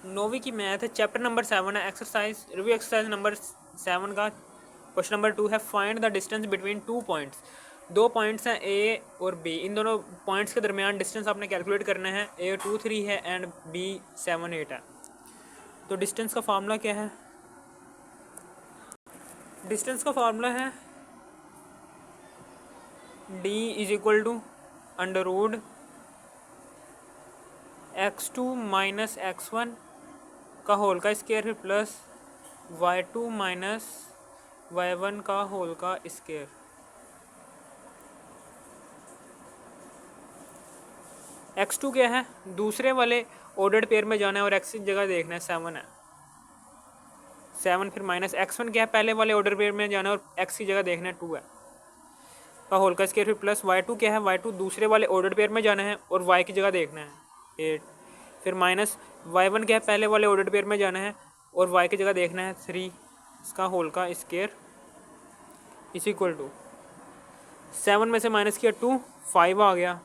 नौवीं की मैथ है, चैप्टर नंबर 7 है, एक्सरसाइज रिव्यू एक्सरसाइज नंबर 7 का क्वेश्चन नंबर 2 है, find the distance between 2 points. 2 points हैं ए और बी, इन दोनों पॉइंट्स के दरमियान डिस्टेंस आपने कैलकुलेट करना है। ए 2 3 है एंड बी 7 8 है। तो डिस्टेंस का फार्मूला क्या है? डिस्टेंस का फार्मूला है d is equal to under root x2 minus x1 का होल का स्केयर फिर प्लस y2 माइनस y1 का होल का स्केयर। x2 क्या है? दूसरे वाले ऑर्डर्ड पेयर में जाना है और x की जगह देखना है 7 है। 7 फिर माइनस x1 क्या है? पहले वाले ऑर्डर पेयर में जाना है और x की जगह देखना है 2 है का होल का स्केयर फिर प्लस y2 क्या है? y2 दूसरे वाले ऑर्डर पेयर में जाना है और y की जगह देखना है 8 फिर माइनस y1 क्या है? पहले वाले ऑर्डर पेयर में जाना है और y की जगह देखना है 3 इसका होल का स्केयर इज इक्वल टू 7 में से माइनस किया 2 5 आ गया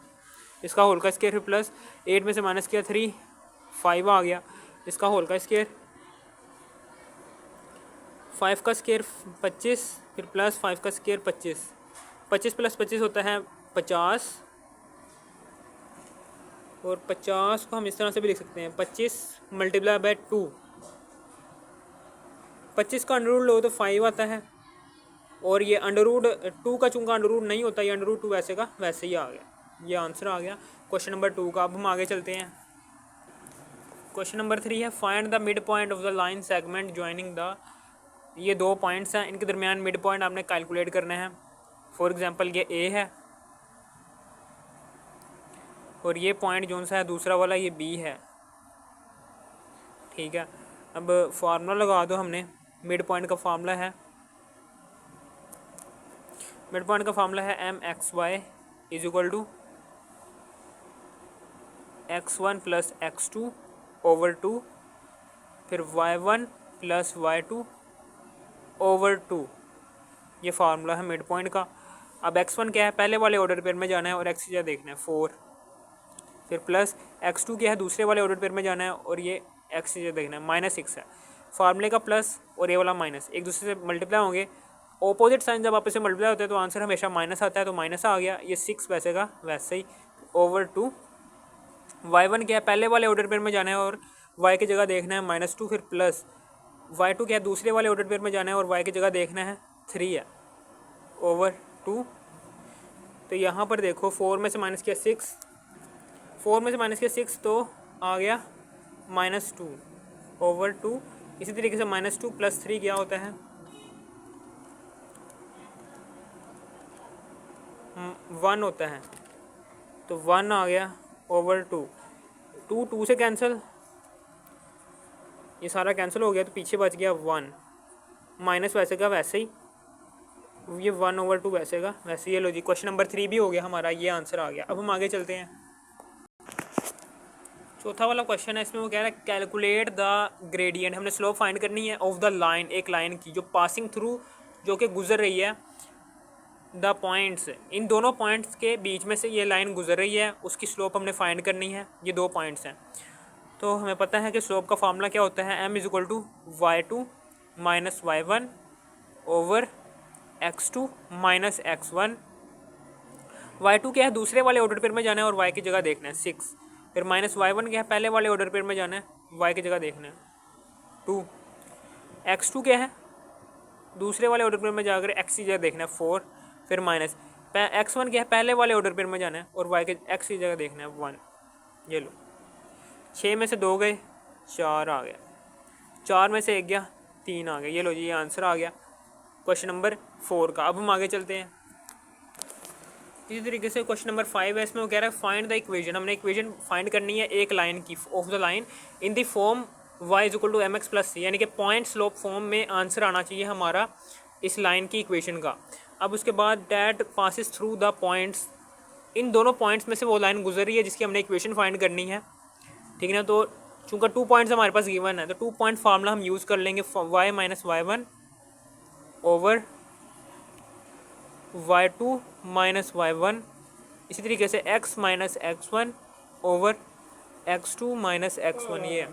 इसका होल का स्केयर फिर प्लस 8 में से माइनस किया 3 5 आ गया इसका होल का स्केयर 5 का स्केयर 25 फिर प्लस 5 का स्केयर 25 25 प्लस 25 होता है 50 और 50 को हम इस तरह से भी लिख सकते हैं 25 मल्टीप्लाई बाय 2। 25 का अंडर रूट लो तो 5 आता है और ये अंडर रूट 2 का चूंकि अंडर रूट नहीं होता, ये अंडर रूट 2 वैसे का वैसे ही आ गया। ये आंसर आ गया क्वेश्चन नंबर 2 का। अब हम आगे चलते हैं। क्वेश्चन नंबर 3 है, find the mid point of the line segment joining the. ये 2 पॉइंट्स हैं, इनके दरमियान मिड पॉइंट आपने कैलकुलेट करना है। फॉर एग्जांपल ये ए है और ये पॉइंट जो सा है दूसरा वाला ये बी है, ठीक है। अब फार्मूला लगा दो हमने। मिड पॉइंट का फार्मूला है, मिड पॉइंट का फार्मूला है mxy is equal to x1 plus x2 over 2 फिर y1 प्लस y2 ओवर 2। ये फार्मूला है मिड पॉइंट का। अब x1 क्या है? पहले वाले ऑर्डर पेयर में जाना है और x की जगह देखना है 4 फिर प्लस x2 क्या है? दूसरे वाले ऑर्डर पेयर में जाना है और ये x की जगह देखना है -6 है। फार्मूले का प्लस और ये वाला माइनस एक दूसरे से मल्टीप्लाई होंगे। ऑपोजिट साइन जब आपस में मल्टीप्लाई होते हैं तो आंसर हमेशा माइनस आता है, तो माइनस आ गया। ये 6 वैसे का वैसे ही ओवर 2। y1 क्या है? पहले वाले ऑर्डर पेयर में जाना है और y की जगह देखना है -2 फिर प्लस y2 क्या है? दूसरे वाले ऑर्डर पेयर में जाना है और y की जगह देखना है 3 है ओवर 2। तो यहाँ पर देखो 4 में से माइनस किया 6, 4 में से माइनस किया 6 तो आ गया -2 ओवर 2। इसी तरीके से -2 प्लस 3 क्या होता है? 1 होता है, तो 1 आ गया ओवर 2। 2 से कैंसिल, ये सारा कैंसिल हो गया तो पीछे बच गया 1 माइनस वैसे का वैसे ही, ये 1 ओवर 2 वैसे का वैसे। ये लो जी, क्वेश्चन नंबर 3 भी हो गया हमारा, ये आंसर आ गया। अब हम आगे चलते हैं। चौथा वाला क्वेश्चन है, इसमें वो कह रहा है कैलकुलेट द ग्रेडियंट। हमने स्लोप फाइंड करनी है ऑफ द लाइन, एक लाइन की जो पासिंग थ्रू, जो कि गुजर रही है द पॉइंट्स, इन दोनों पॉइंट्स के बीच में से ये लाइन गुजर रही है, उसकी स्लोप हमने फाइंड करनी है। ये 2 पॉइंट्स हैं, तो हमें पता है कि स्लोप का फार्मूला क्या होता है, m is equal to y2 minus y1 over x2 minus x1। y2 क्या है? दूसरे वाले ऑर्डर पेयर में जाना है और y की जगह देखना है 6 फिर माइनस y1 क्या है? पहले वाले ऑर्डर पेयर में जाना है, y की जगह देखना है 2। x2 क्या है? दूसरे वाले ऑर्डर पेयर में जाकर x की जगह देखना है 4 फिर माइनस x1 क्या है? पहले वाले ऑर्डर पेयर में जाना है और y के x की जगह देखना है 1। ये लो, 6 में से 2 गए 4 आ गया, 4 में से 1 गया 3 आ गया। ये लो जी, ये आंसर आ गया क्वेश्चन नंबर 4 का। अब हम आगे चलते हैं। इसी तरीके से क्वेश्चन नंबर 5 है, इसमें वो कह रहा है फाइंड द इक्वेशन। हमने इक्वेशन फाइंड करनी है एक लाइन की of the line in the form y is equal to mx plus c, यानी कि पॉइंट स्लोप फॉर्म में आंसर आना चाहिए हमारा इस लाइन की इक्वेशन का। अब उसके बाद that passes through the points, इन दोनों पॉइंट्स में से वो लाइन गुजर रही है जिसकी हमने इक्वेशन फाइंड करनी है, ठीक है ना। तो चूँकि 2 पॉइंट्स हमारे पास गिवन है तो 2 पॉइंट फार्मूला हम यूज़ कर लेंगे, y minus y1 over y2 minus y1। इसी तरीके से x minus x1 over x2 minus x1। ये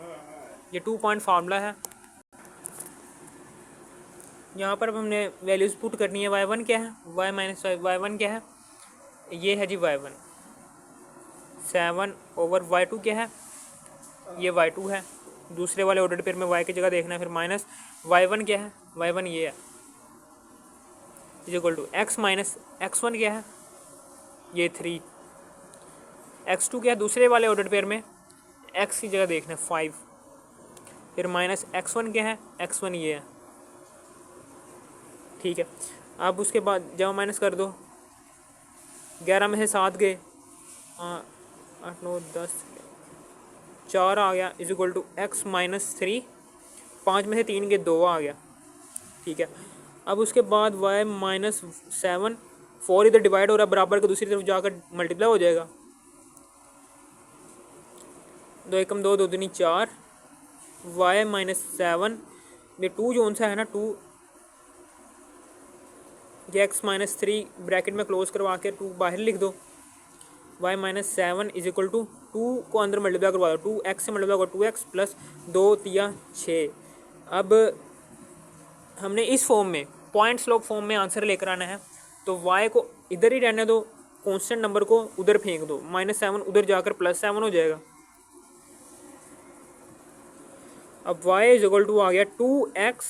ये 2 पॉइंट फार्मूला है। यहाँ पर अब हमने वैल्यूज़ पुट करनी है। y1 क्या है, y माइनस y1 क्या है, ये है जी y1। 7/y2 क्या है, ये y2 है। दूसरे वाले ऑर्डर पेयर में y की जगह देखना है। फिर माइनस y1 क्या है, y1 ये है, is equal to x minus x1 क्या है, ये 3। x2 क्या है, दूसरे वाले ऑर्डर पेयर में x की जगह देखना है 5। फिर माइनस x1 क्या है, x1 ये है, ठीक है। अब उसके बाद जब माइनस कर दो, 11 में से 7 गए, 8 9 10 4 आ गया, is equal to x minus 3। 5 में से 3 के 2 आ गया, ठीक है। अब उसके बाद y माइनस 7, 4 इधर डिवाइड हो रहा है बराबर का, दूसरी तरफ जाकर मल्टीप्लाई हो जाएगा। 2 एकम 2, 2 दूनी 4, y माइनस 7, ये 2 जो सा है ना 2, ये x माइनस 3 ब्रैकेट में क्लोज करवा के 2 बाहर लिख दो। y minus 7 is equal to 2 को अंदर मल्टीप्लाई करवा दो, 2x से मल्टीप्लाई करो 2x प्लस 2 3 6। अब हमने इस फॉर्म में पॉइंट स्लोप फॉर्म में आंसर लेकर आना है, तो y को इधर ही रहने दो, कांस्टेंट नंबर को उधर फेंक दो, -7 उधर जाकर +7 हो जाएगा। अब y इज इक्वल टू आ गया 2x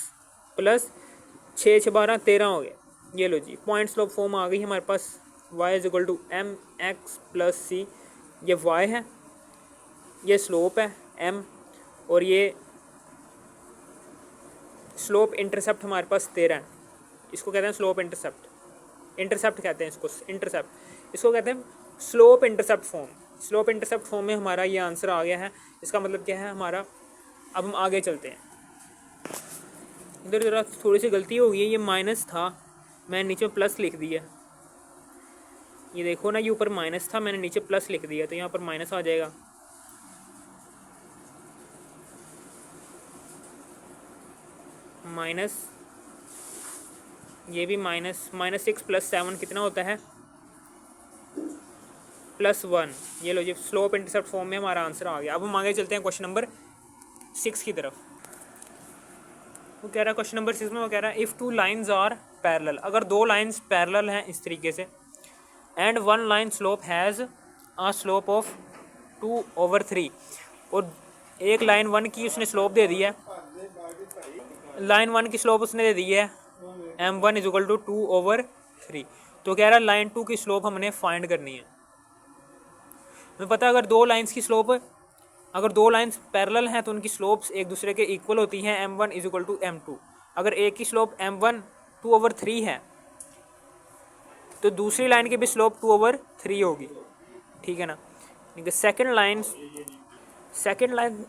प्लस 6 6 12 13 हो गया। ये लो जी, पॉइंट स्लोप फॉर्म आ गई हमारे पास। y is equal to mx plus c, ये y है, ये स्लोप है m, और ये स्लोप इंटरसेप्ट हमारे पास 13 है। इसको कहते हैं स्लोप इंटरसेप्ट, इंटरसेप्ट कहते हैं इसको, इंटरसेप्ट इसको कहते हैं slope intercept form. Slope intercept form में हमारा ये आंसर आ गया है। इसका मतलब क्या है हमारा, अब हम आगे चलते हैं। इधर ज़रा थोड़ी सी गलती हो गई है, ये माइनस था, मैंने नीचे प्लस लिख दिया। ये देखो ना, ये ऊपर माइनस था, मैंने नीचे प्लस लिख दिया, तो यहाँ पर माइनस आ जाएगा। माइनस, ये भी माइनस, -6 + 7 कितना होता है, +1। ये लो जी, स्लोप इंटरसेप्ट फॉर्म में हमारा आंसर आ गया। अब हम आगे चलते हैं क्वेश्चन नंबर 6 की तरफ। वो कह रहा है क्वेश्चन नंबर 6 में, वो कह रहा है इफ़ 2 लाइन्स आर पैरेलल, अगर 2 लाइन्स पैरेलल हैं इस तरीके से, and 1 line slope has a slope of 2/3, और एक लाइन 1 की उसने स्लोप दे दी है, लाइन 1 की स्लोप उसने दे दी है m1 इज इक्वल टू 2/3। तो कह रहा है लाइन 2 की स्लोप हमने फाइंड करनी है। हमें पता है अगर 2 लाइन्स की स्लोप, अगर 2 लाइन्स पैरेलल हैं तो उनकी स्लोप्स एक दूसरे के इक्वल होती हैं, m1 is equal to m2। अगर एक की स्लोप m1 2/3 है तो दूसरी लाइन की भी स्लोप 2/3 होगी, ठीक है ना।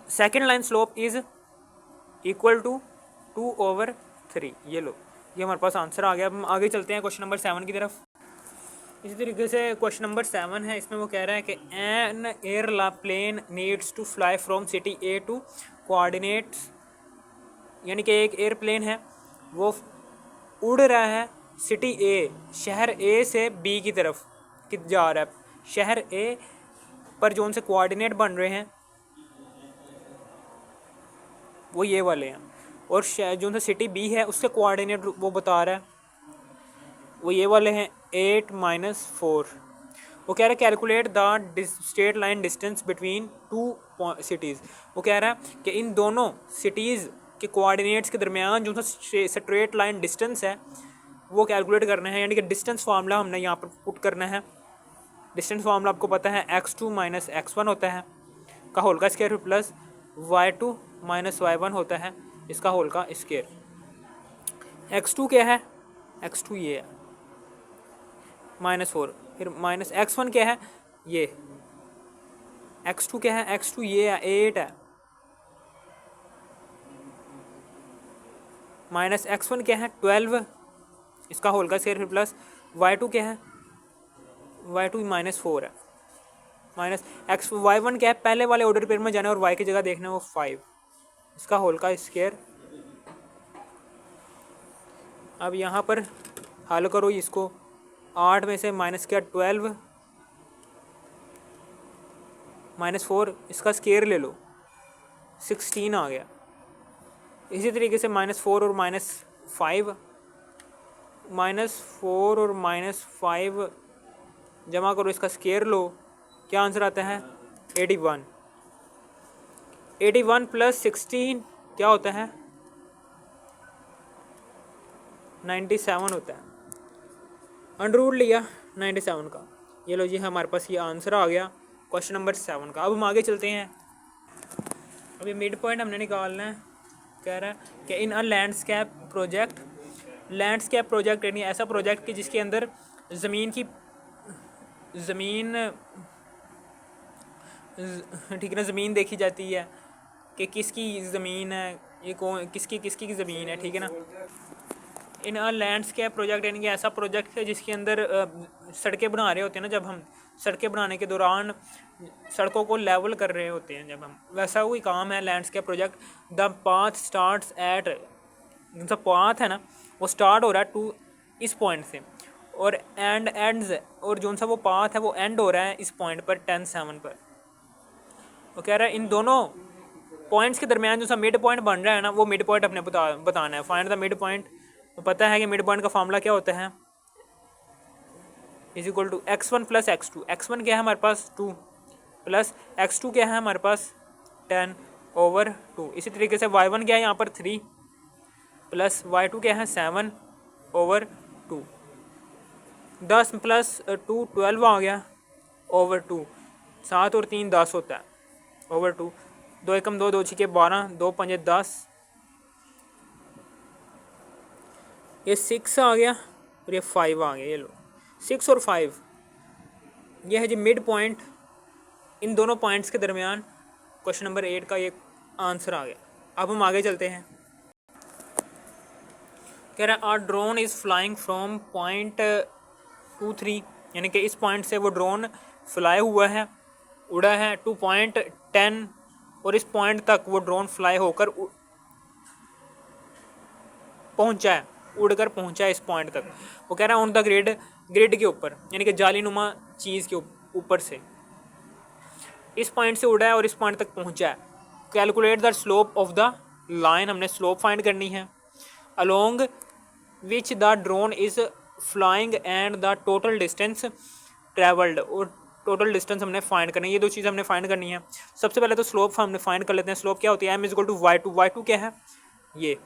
Second line slope is equal to 2/3। ये लो, ये हमारे पास आंसर आ गया। अब हम आगे चलते हैं क्वेश्चन नंबर 7 की तरफ। इसी तरीके से क्वेश्चन नंबर 7 है, इसमें वो कह रहा है कि an airplane needs to fly from city A to coordinates, यानी कि एक एयरप्लेन है वो उड़ रहा है सिटी ए, शहर ए से बी की तरफ जा रहा है। शहर ए पर जो उनसे कोऑर्डिनेट बन रहे हैं वो ये वाले हैं, और जो उनसे सिटी बी है उसके कोऑर्डिनेट वो बता रहा है वो ये वाले हैं 8 - 4। वो कह रहा है calculate the straight line distance between 2 cities. वो कह रहा है कि इन दोनों सिटीज़ के कोऑर्डिनेट्स के दरमियान जो स्ट्रेट लाइन डिस्टेंस है वो कैलकुलेट करना है, यानी कि डिस्टेंस फार्मूला हमने यहाँ पर पुट करना है। डिस्टेंस फार्मूला आपको पता है x2 - x1 होता है का होल का स्क्वायर प्लस y2 - y1 होता है इसका होल का स्क्वायर। x2 क्या है, x2 ये है -4, फिर -x1 क्या है, ये x2 क्या है, x2 ये है 8 है, -x1 क्या है 12 इसका होल का स्क्वायर, फिर प्लस y2 क्या है, y2 -4 है, y1 क्या है, पहले वाले ऑर्डर पेयर में जाना और y की जगह देखना है वो 5 इसका होल का स्क्वायर। अब यहाँ पर हल करो इसको, 8 में से माइनस किया 12 -4 इसका स्क्वायर ले लो, 16 आ गया। इसी तरीके से -4 और -5, -4 और -5 जमा करो, इसका स्केयर लो, क्या आंसर आता है 81। 81 + 16 क्या होता है 97 होता है। अंडर लिया 97 का। ये लो जी, हमारे पास ये आंसर आ गया क्वेश्चन नंबर 7 का। अब हम आगे चलते हैं। अभी मिड पॉइंट हमने निकालना है। कह रहा है कि in a landscape project, landscape project यानी ऐसा प्रोजेक्ट कि जिसके अंदर ज़मीन ठीक है ना, ज़मीन देखी जाती है कि किसकी ज़मीन है, ये कौन किसकी की ज़मीन है, ठीक है ना। इन अ लैंडस्केप प्रोजेक्ट यानी कि ऐसा प्रोजेक्ट है जिसके अंदर सड़कें बना रहे होते हैं ना, जब हम सड़कें बनाने के दौरान सड़कों को लेवल कर रहे होते हैं जब हम, वैसा कोई काम है landscape project. The path starts at, जो पाथ है ना वो स्टार्ट हो रहा है टू इस पॉइंट से, और एंड्स, और जो सा वो पाथ है वो एंड हो रहा है इस पॉइंट पर 10-7 पर। वो कह रहा है इन दोनों पॉइंट्स के दरमियान जो सा मिड पॉइंट बन रहा है ना, वो मिड पॉइंट अपने बताना है। Find the mid point. तो पता है कि मिड पॉइंट का फॉर्मूला क्या होता है, is equal to x1 + x2। x1 क्या है हमारे पास 2, प्लस x2 क्या है हमारे पास 10/2। इसी तरीके से y1 क्या है यहाँ पर 3, प्लस y2 क्या है 7/2। 10 + 2 12 आ गया ओवर 2। 7 और 3 10 होता है ओवर 2। 2 एकम 2, 2 छिके 12, 2 पंजे 10, ये 6 आ गया और ये 5 आ गया। ये लो 6 और 5, ये है जी मिड पॉइंट इन दोनों पॉइंट्स के दरमियान। क्वेश्चन नंबर 8 का ये आंसर आ गया। अब हम आगे चलते हैं। कह रहा है a drone is flying from point 2-3, यानी कि इस पॉइंट से वो ड्रोन फ्लाई हुआ है, उड़ा है, टू पॉइंट 10, और इस पॉइंट तक वो ड्रोन फ्लाई होकर पहुंचा है, उड़कर पहुंचा है इस पॉइंट तक। वो कह रहा है ऑन द ग्रिड, ग्रिड के ऊपर यानी कि जालीनुमा चीज़ के ऊपर से इस पॉइंट से उड़ा है और इस पॉइंट तक पहुंचा है। Calculate the slope of the line, हमने स्लोप फाइंड करनी है, along which the drone is flying and the total distance travelled, और टोटल डिस्टेंस हमने फाइंड करनी है। ये दो चीज़ हमने फाइंड करनी है। सबसे पहले तो स्लोप हमने फाइंड कर लेते हैं। स्लोप क्या होती है, m = y2। y2 क्या है ये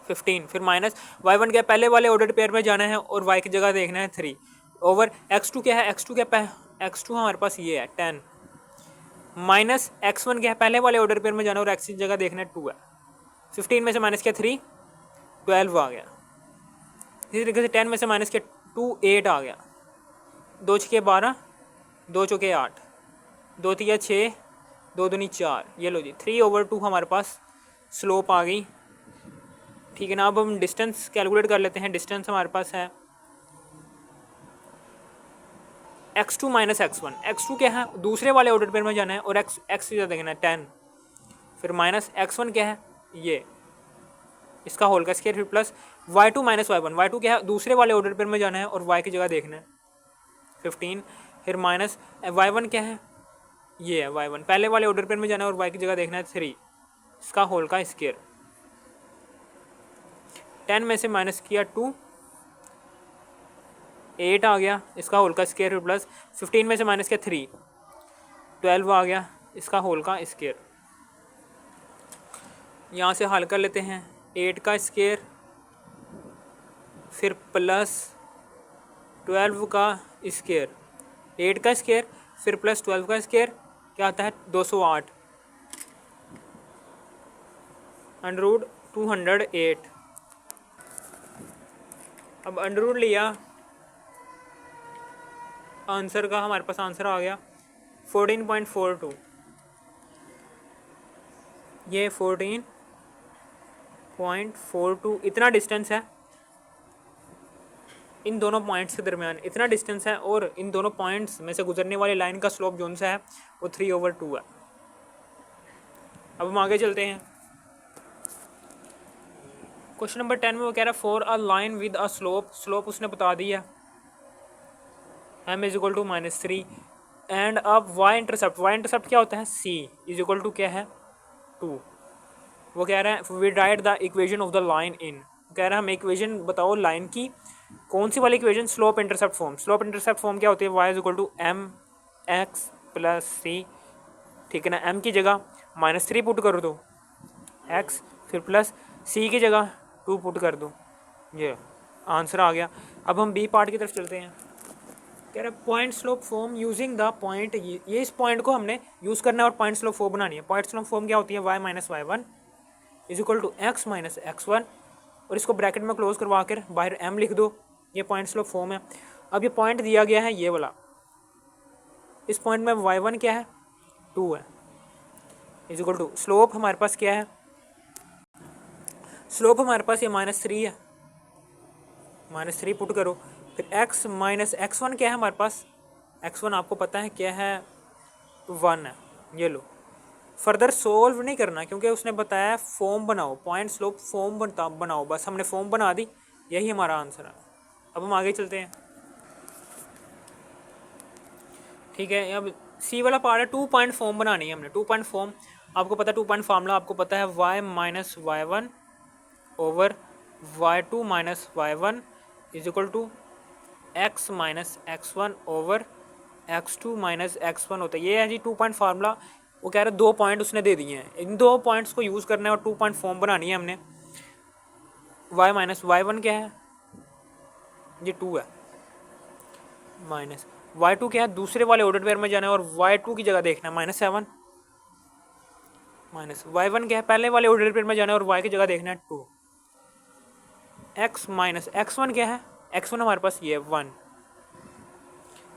15, फिर माइनस y1 क्या, पहले वाले ऑर्डर पेयर में जाना है और y की जगह देखना है 3, ओवर x2 क्या है, x2 क्या, x2 हमारे पास ये है 10, माइनस x1 क्या है, पहले वाले ऑर्डर पेयर में जाना और x की जगह देखना है 2 है। 15 में से माइनस क्या 3, 12 आ गया। इसी तरीके से 10 में से माइनस क्या 2, 8 आ गया। 2 छिके 12, 2 चौके 8, 2 तिया 6, 2 दूनी 4। ये लो जी 3/2 हमारे पास स्लोप आ गई, ठीक है ना। अब हम डिस्टेंस कैलकुलेट कर लेते हैं। डिस्टेंस हमारे पास है x2 - x1। x2 क्या है, दूसरे वाले ऑर्डर पेयर में जाना है और x की जगह देखना है 10, फिर माइनस x1 क्या है ये, इसका होल का स्क्वायर, फिर प्लस y2 - y1। y2 क्या है, दूसरे वाले ऑर्डर पेयर में जाना है और y की जगह देखना है 15, फिर माइनस y1 क्या है ये है y1, पहले वाले ऑर्डर पेयर में जाना है और y की जगह देखना है 3, इसका होल का स्क्वायर। 10 में से माइनस किया 2, 8 आ गया, इसका होल का स्क्वायर, फिर प्लस 15 में से माइनस किया 3, 12 आ गया, इसका होल का स्क्वायर। यहाँ से हल कर लेते हैं। 8 का स्क्वायर, फिर प्लस 12 का स्क्वायर, 8 का स्क्वायर फिर प्लस 12 का स्क्वायर क्या आता है 208 अंडर 208। अब अंडर लिया, आंसर का हमारे पास आंसर आ गया 14.42। ये 14.42 इतना डिस्टेंस है इन दोनों पॉइंट्स के दरमियान, इतना डिस्टेंस है, और इन दोनों पॉइंट्स में से गुजरने वाली लाइन का स्लोप जोन सा है वो 3/2 है। अब हम आगे चलते हैं। क्वेश्चन नंबर 10 में वो कह रहा है for a line with a slope, slope उसने बता दिया m = -3, एंड अब वाई इंटरसेप्ट क्या होता है, सी इज इक्वल टू क्या है 2। वो कह रहा है we write the equation of the line in, कह रहा है हमें इक्वेशन बताओ लाइन की, कौन सी वाली equation, slope intercept form. Slope intercept form क्या होती है, y is equal to m x plus c, ठीक है ना। एम की जगह -3 पुट कर दो एक्स, फिर प्लस सी की जगह 2 पुट कर दो, ये आंसर आ गया। अब हम बी पार्ट की तरफ चलते हैं। कह रहा है point slope form using the point, ये इस पॉइंट को हमने यूज़ करना है और पॉइंट स्लोप फॉर्म बनानी है। पॉइंट स्लोप फॉर्म क्या होती है, y minus y one is equal to x minus x one, और इसको ब्रैकेट में क्लोज करवा कर बाहर एम लिख दो, ये पॉइंट स्लोप फॉर्म है। अब ये पॉइंट दिया गया है ये वाला, इस पॉइंट में वाई वन क्या है 2 है, इज इक्वल टू स्लोप हमारे पास क्या है, स्लोप हमारे पास ये -3 है, -3 पुट करो, फिर x माइनस एक्स वन क्या है हमारे पास, x1 आपको पता है क्या है 1 है, ये लो। फर्दर सोल्व नहीं करना क्योंकि उसने बताया फॉर्म बनाओ, पॉइंट स्लोप फॉर्म बनाओ, बस हमने फॉर्म बना दी, यही हमारा आंसर है। अब हम आगे चलते हैं, ठीक है। अब सी वाला पार्ट है, 2 पॉइंट फॉर्म बनानी है हमने। 2 पॉइंट फॉर्म आपको पता है, 2 पॉइंट फार्मूला आपको पता है, y minus y one over y2 minus y one is equal to x minus x one over x2 minus x one होता है। ये है जी 2 पॉइंट फार्मूला। वो कह रहे हैं 2 पॉइंट उसने दे दिए हैं, इन 2 पॉइंट्स को यूज़ करना है और 2 पॉइंट फॉर्म बनानी है हमने। y माइनस वाई वन क्या है, ये 2 है, माइनस y2 क्या है, दूसरे वाले ऑर्डर पेयर में जाना है और y2 की जगह देखना है -7, माइनस y1 क्या है, पहले वाले ऑर्डर पेयर में जाना है और y की जगह देखना है 2। x माइनस x1 क्या है, x1 हमारे पास ये 1,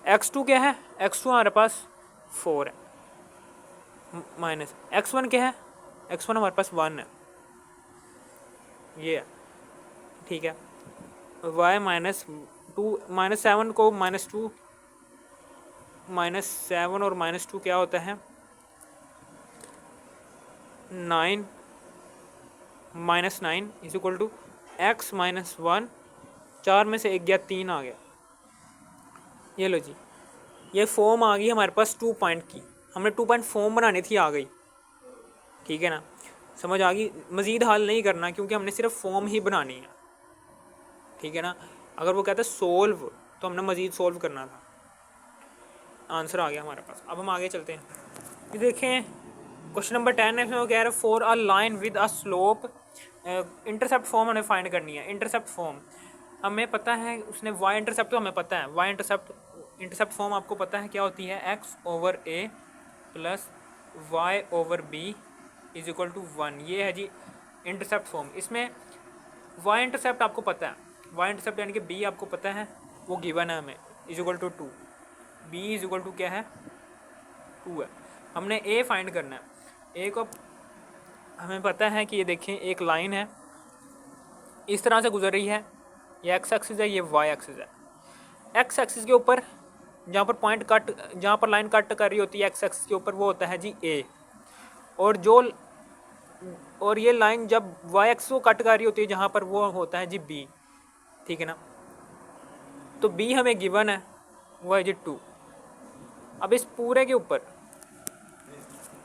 x2 क्या है, x2 हमारे पास 4 है, माइनस x1 क्या है, x1 हमारे पास 1 है, ये है, ठीक है। y माइनस 2 -7 को -2, -7 और -2 क्या होता है 9, -9 is equal to x minus 1, 4 में से 1 गया 3 आ गया। ये लो जी, ये फॉर्म आ गई हमारे पास 2 पॉइंट की, हमने 2 पॉइंट फॉर्म बनानी थी, आ गई, ठीक है ना। समझ आ गई, मज़ीद हल नहीं करना क्योंकि हमने सिर्फ फॉर्म ही बनानी है, ठीक है ना। अगर वो कहता है सोल्व तो हमने मज़ीद सोल्व करना था। आंसर आ गया हमारे पास। अब हम आगे चलते हैं, ये देखें क्वेश्चन नंबर 10 है, इसमें वो कह रहा है for a line with a slope, intercept form हमें फाइंड करनी है। इंटरसेप्ट फॉर्म हमें पता है, उसने वाई इंटरसेप्ट तो हमें पता है, वाई इंटरसेप्ट फॉर्म आपको पता है क्या होती है, x over a plus y over b is equal to 1, ये है जी इंटरसेप्ट फॉर्म। इसमें वाई इंटरसेप्ट आपको पता है, वाई इंटरसेप्ट यानी कि बी आपको पता है, वो गिवन है हमें, is equal to 2, B is equal to क्या है 2 है। हमने ए फाइंड करना है। ए को हमें पता है कि ये देखें एक लाइन है, इस तरह से गुजर रही है, ये एक्स एक्सिस है, ये वाई एक्सिस है। एक्स एक्सिस के ऊपर जहाँ पर पॉइंट कट, जहाँ पर लाइन कट कर रही होती है एक्स एक्सिस के ऊपर, वो होता है जी ए, और ये लाइन जब वाई एक्सिस को कट कर रही होती है जहाँ पर, वो होता है जी बी, ठीक है ना। तो बी हमें गिवन है, वो है जी 2। अब इस पूरे के ऊपर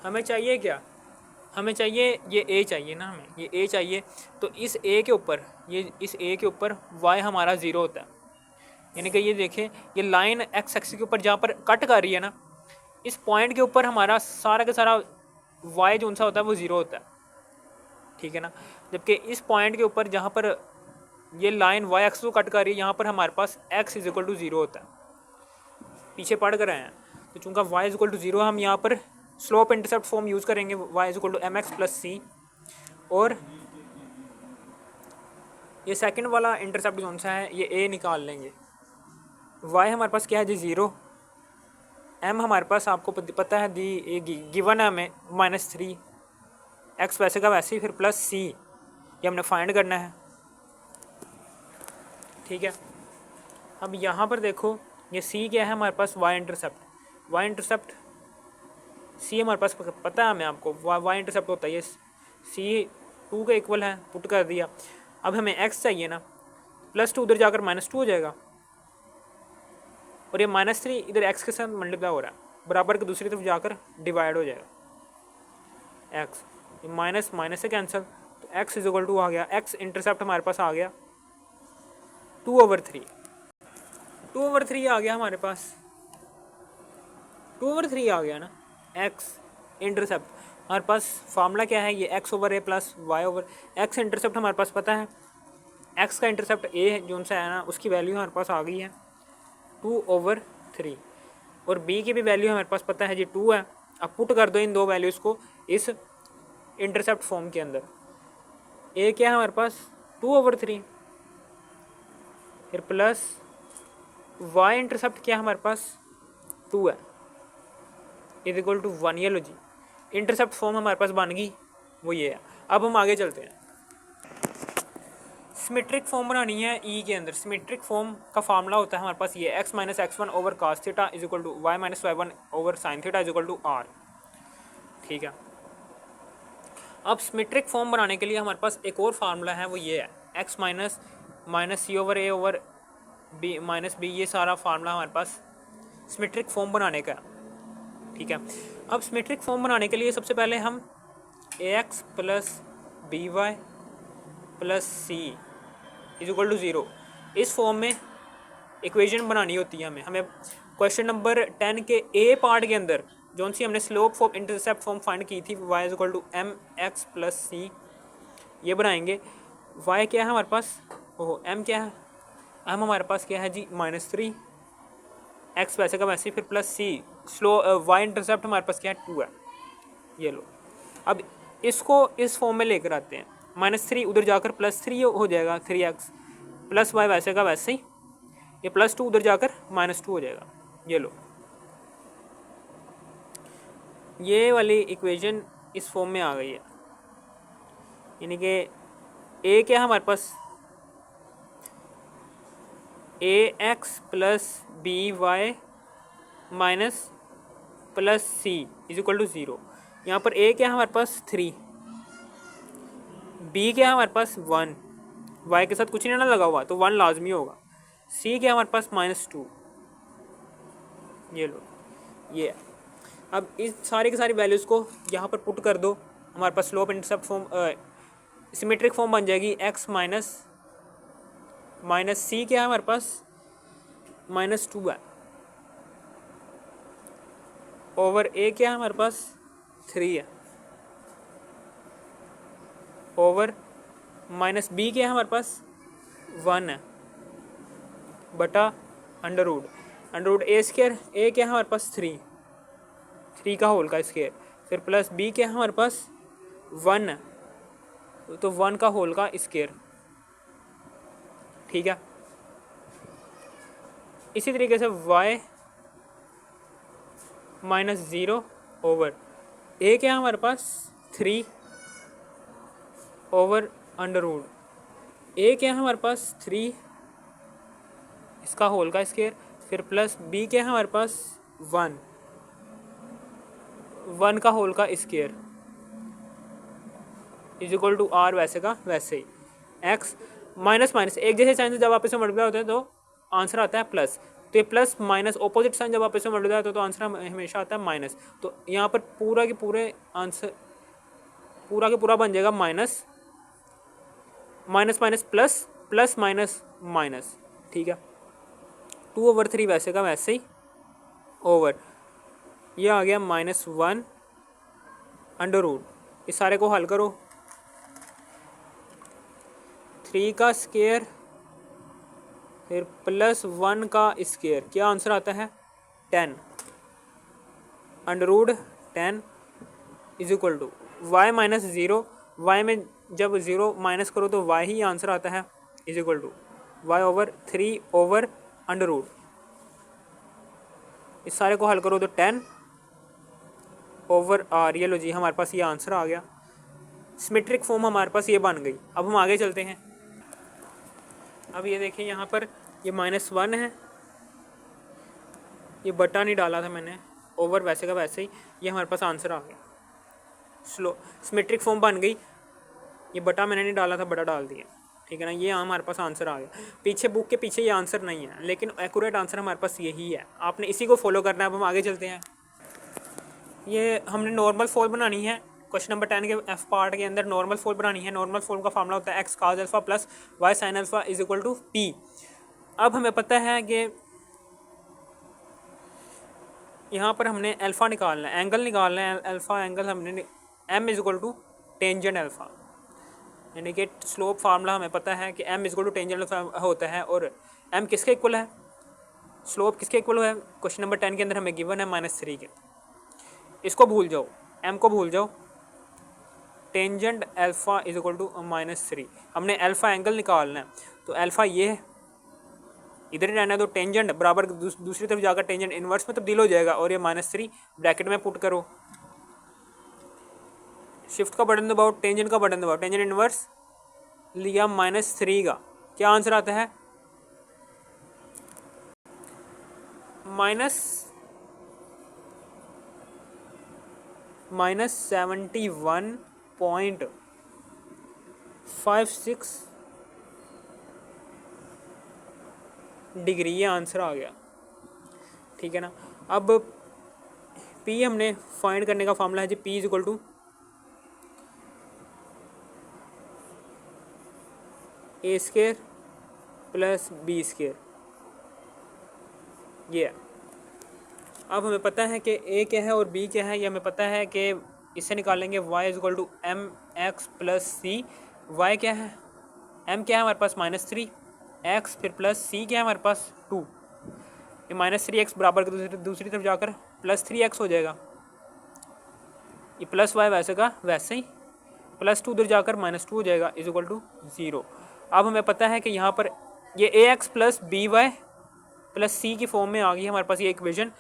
हमें चाहिए क्या, हमें चाहिए ये ए चाहिए ना, हमें ये ए चाहिए। तो इस ए के ऊपर, ये इस ए के ऊपर वाई हमारा 0 होता है, यानी कि ये देखें ये लाइन एक्स एक्सिस के ऊपर जहाँ पर कट कर रही है ना, इस पॉइंट के ऊपर हमारा सारा का सारा वाई जो सा होता है वो 0 होता है, ठीक है ना। जबकि इस पॉइंट के ऊपर जहाँ पर ये लाइन वाई एक्सिस को कट कर रही है, यहाँ पर हमारे पास एक्स इज इक्वल टू 0 होता है, पीछे पढ़ कर आए हैं। तो चूँकि वाई इज इक्वल टू 0, हम यहाँ पर स्लोप इंटरसेप्ट फॉर्म यूज़ करेंगे, y is equal to m x plus c, और ये सेकंड वाला इंटरसेप्ट कौन सा है, ये a निकाल लेंगे। y हमारे पास क्या है जी 0, m हमारे पास आपको पता है दी गिवन है हमें -3, x वैसे का वैसे ही, फिर प्लस c, ये हमने फाइंड करना है, ठीक है। अब यहाँ पर देखो ये c क्या है हमारे पास, y इंटरसेप्ट सी हमारे पास पता है हमें, आपको वाई इंटरसेप्ट होता है ये सी 2 के इक्वल है, पुट कर दिया। अब हमें एक्स चाहिए ना, +2 उधर जाकर -2 हो जाएगा, और ये -3 इधर एक्स के साथ मल्टीप्लाई हो रहा है, बराबर की दूसरी तरफ जाकर डिवाइड हो जाएगा। एक्स माइनस माइनस से कैंसिल, तो एक्स इज इक्वल टू आ गया, एक्स इंटरसेप्ट हमारे पास आ गया 2/3। 2/3 आ गया हमारे पास, 2/3 आ गया ना। एक्स इंटरसेप्ट हमारे पास फार्मूला क्या है, ये x over a plus y over, x intercept हमारे पास पता है, एक्स का इंटरसेप्ट ए है जो सा है ना, उसकी वैल्यू हमारे पास आ गई है 2/3, और बी की भी वैल्यू हमारे पास पता है जी 2 है। अब पुट कर दो इन दो वैल्यूज़ को इस इंटरसेप्ट फॉर्म के अंदर। ए क्या है हमारे पास 2/3, फिर प्लस वाई इंटरसेप्ट क्या है हमारे पास 2 है, इज इक्वल टू 1। ये लो जी इंटरसेप्ट फॉर्म हमारे पास बन गई, वो ये है। अब हम आगे चलते हैं, सिमेट्रिक फॉर्म बनानी है ई के अंदर। सिमेट्रिक फॉर्म का फार्मूला होता है हमारे पास ये x minus x1 over cos theta is equal to y minus y1 over sine theta is equal to r। ठीक है, अब सिमेट्रिक फॉर्म बनाने के लिए हमारे पास एक और फार्मूला है, वो ये है x माइनस माइनस सी ओवर ए ओवर बी माइनस बी। ये सारा फार्मूला हमारे पास सिमेट्रिक फॉर्म बनाने का। ठीक है, अब सिमेट्रिक फॉर्म बनाने के लिए सबसे पहले हम ax plus b y plus c is equal to 0 इस फॉर्म में इक्वेशन बनानी होती है हमें क्वेश्चन नंबर 10 के ए पार्ट के अंदर जो सी हमने slope form intercept form find की थी, y is equal to m x plus c, ये बनाएंगे। y क्या है हमारे पास, ओहो m क्या है, m हमारे पास क्या है जी -3, x वैसे का वैसे, फिर प्लस सी, y इंटरसेप्ट हमारे पास क्या है 2 है। ये लो, अब इसको इस फॉर्म में लेकर आते हैं, -3 उधर जाकर +3 हो जाएगा 3x प्लस वाई वैसे का वैसे ही, ये +2 उधर जाकर -2 हो जाएगा। ये लो, ये वाली इक्वेशन इस फॉर्म में आ गई है, यानी कि ए क्या है हमारे पास ax plus b y minus plus c is equal to 0। यहाँ पर a क्या है हमारे पास 3, b क्या है हमारे पास 1, y के साथ कुछ नहीं ना लगा हुआ तो 1 लाजमी होगा, c क्या है हमारे पास -2। ये लो, ये अब इस सारी की सारी वैल्यूज़ को यहाँ पर पुट कर दो, हमारे पास slope intercept form symmetric form बन जाएगी x माइनस सी क्या है हमारे पास -2 है, ओवर a क्या है हमारे पास 3 है, ओवर माइनस b क्या है हमारे पास 1 है, बटा अंडर रूट ए स्क्वायर, ए क्या है हमारे पास 3 का होल का स्क्वायर, फिर प्लस b क्या है हमारे पास 1 है, तो 1 का होल का स्क्वायर। ठीक है, इसी तरीके से y -0 ओवर a क्या है हमारे पास 3 ओवर अंडर रूट, a क्या है हमारे पास 3 इसका होल का स्क्वायर, फिर प्लस b क्या है हमारे पास 1 का होल का square is equal to r वैसे का वैसे ही। x माइनस माइनस एक जैसे साइन से जब आपस में मल्टीप्लाई होते हैं तो आंसर आता है प्लस, तो ये प्लस माइनस ऑपोजिट साइन जब आपस में मल्टीप्लाई होता है तो आंसर हमेशा आता है माइनस। तो यहाँ पर पूरा के पूरे आंसर पूरा के पूरा बन जाएगा minus minus minus plus plus minus minus. ठीक है, 2/3 वैसे का वैसे ही ओवर ये आ गया -1 अंडर रूट, इस सारे को हल करो, 3 का स्क्वायर फिर प्लस 1 का स्क्वायर, क्या आंसर आता है 10 under root 10 is equal to y -0, y में जब 0 माइनस करो तो y ही आंसर आता है is equal to y over 3 over under root, इस सारे को हल करो तो 10 ओवर r। ये लो जी हमारे पास ये आंसर आ गया, सिमेट्रिक फॉर्म हमारे पास ये बन गई। अब हम आगे चलते हैं, अब ये देखिए यहाँ पर ये -1 है, ये बटा नहीं डाला था मैंने, ओवर वैसे का वैसे ही, ये हमारे पास आंसर आ गया, स्लो सिमेट्रिक फॉर्म बन गई, ये बटा मैंने नहीं डाला था बटा डाल दिया। ठीक है ना, ये हमारे पास आंसर आ गया। पीछे बुक के पीछे ये आंसर नहीं है, लेकिन एक्यूरेट आंसर हमारे पास यही है, आपने इसी को फॉलो करना है। अब हम आगे चलते हैं, ये हमने नॉर्मल फॉल बनानी है। क्वेश्चन नंबर 10 के एफ पार्ट के अंदर नॉर्मल फॉल बनानी है। नॉर्मल फॉल का फार्मूला होता है x cos alpha plus y sine alpha is equal to p. अब हमें पता है कि यहाँ पर हमने अल्फ़ा निकालना है, एंगल निकालना है। अल्फ़ा एंगल हमने m is equal to tangent alpha, यानी कि स्लोप फार्मूला हमें पता है कि m is equal to tangent alpha होता है। और एम किसके इक्वल है, स्लोप किसके इक्वल है, क्वेश्चन नंबर 10 के अंदर हमें गिवन है -3 के। इसको भूल जाओ, एम को भूल जाओ। Tangent alpha is equal to -3। हमने अल्फ़ा एंगल निकालना है, तो अल्फ़ा ये है, इधर ही रहना है, तो टेंजेंट बराबर दूसरी तरफ जाकर टेंजेंट इन्वर्स में तब्दील हो जाएगा। और ये -3 ब्रैकेट में पुट करो, शिफ्ट का बटन दबाओ, टेंजेंट का बटन दबाओ, टेंजेंट इन्वर्स लिया -3 का, क्या आंसर आता है -71.56 डिग्री, ये आंसर आ गया। ठीक है ना। अब पी हमने फाइंड करने का फॉर्मूला है जी, p is equal to a square plus b square. ये अब हमें पता है कि ए क्या है और बी क्या है, ये हमें पता है कि इससे निकालेंगे y is equal to m x plus c. Y क्या है, m क्या है हमारे पास -3, x फिर प्लस c क्या है हमारे पास 2। ये -3x बराबर दूसरी तरफ जाकर +3x हो जाएगा। ये प्लस y वैसे का वैसे ही, +2 उधर जाकर -2 हो जाएगा इज इक्वल टू 0। अब हमें पता है कि यहाँ पर ये ax plus b y plus c की फॉर्म में आ गई है हमारे पास ये इक्वेशन।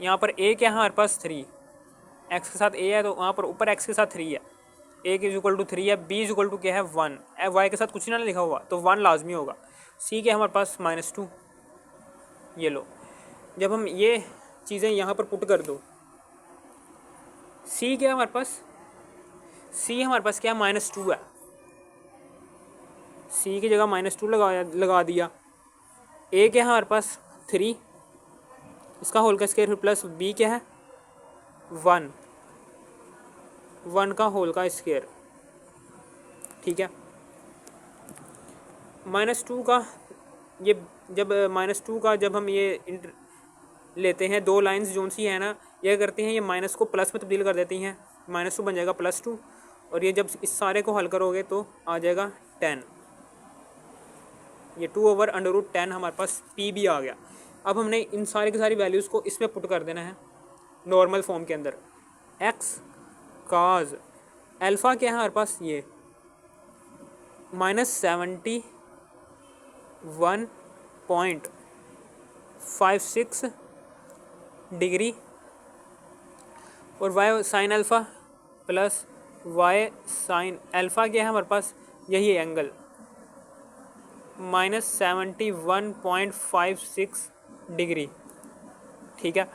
यहाँ पर a क्या है हमारे पास 3, x के साथ a है तो वहाँ पर ऊपर x के साथ 3 है, a इज इक्वल टू 3 है, b इज इक्वल टू क्या है 1, y के साथ कुछ ना लिखा हुआ तो 1 लाजमी होगा। c क्या है हमारे पास -2। ये लो, जब हम ये चीज़ें यहाँ पर पुट कर दो, c क्या है हमारे पास, c हमारे पास क्या है -2 है, c की जगह -2 लगा दिया। a क्या है हमारे पास 3, इसका होल का स्क्वायर, फिर प्लस b क्या है 1 का होल का स्क्वायर। ठीक है, -2 का ये जब -2 का जब हम ये लेते हैं, दो लाइंस जोन सी है ना, ये करते हैं, ये माइनस को प्लस में तब्दील कर देती हैं, -2 बन जाएगा +2। और ये जब इस सारे को हल करोगे तो आ जाएगा 10, ये 2/√10 हमारे पास p भी आ गया। अब हमने इन सारी की सारी वैल्यूज़ को इसमें पुट कर देना है नॉर्मल फॉर्म के अंदर। x काज अल्फ़ा क्या है हमारे पास, ये -71.56 डिग्री, और y sine alpha plus y sine alpha क्या है हमारे पास, यही एंगल -71.56 डिग्री। ठीक है,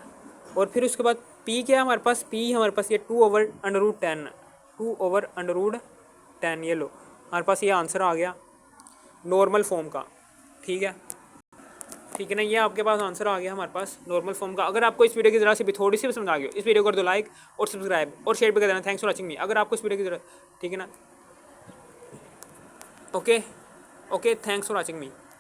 और फिर उसके बाद p क्या है हमारे पास, p हमारे पास ये 2/√10, ये लो हमारे पास ये आंसर आ गया नॉर्मल फॉर्म का। ठीक है, ठीक है ना, ये आपके पास आंसर आ गया हमारे पास नॉर्मल फॉर्म का। अगर आपको इस वीडियो की ज़रा सी भी थोड़ी सी भी समझ आ गई, इस वीडियो को कर दो लाइक और सब्सक्राइब और शेयर भी कर देना। थैंक्स फॉर वॉचिंग मी। अगर आपको इस वीडियो की ज़रूरत, ठीक है ना, okay, thanks for watching me.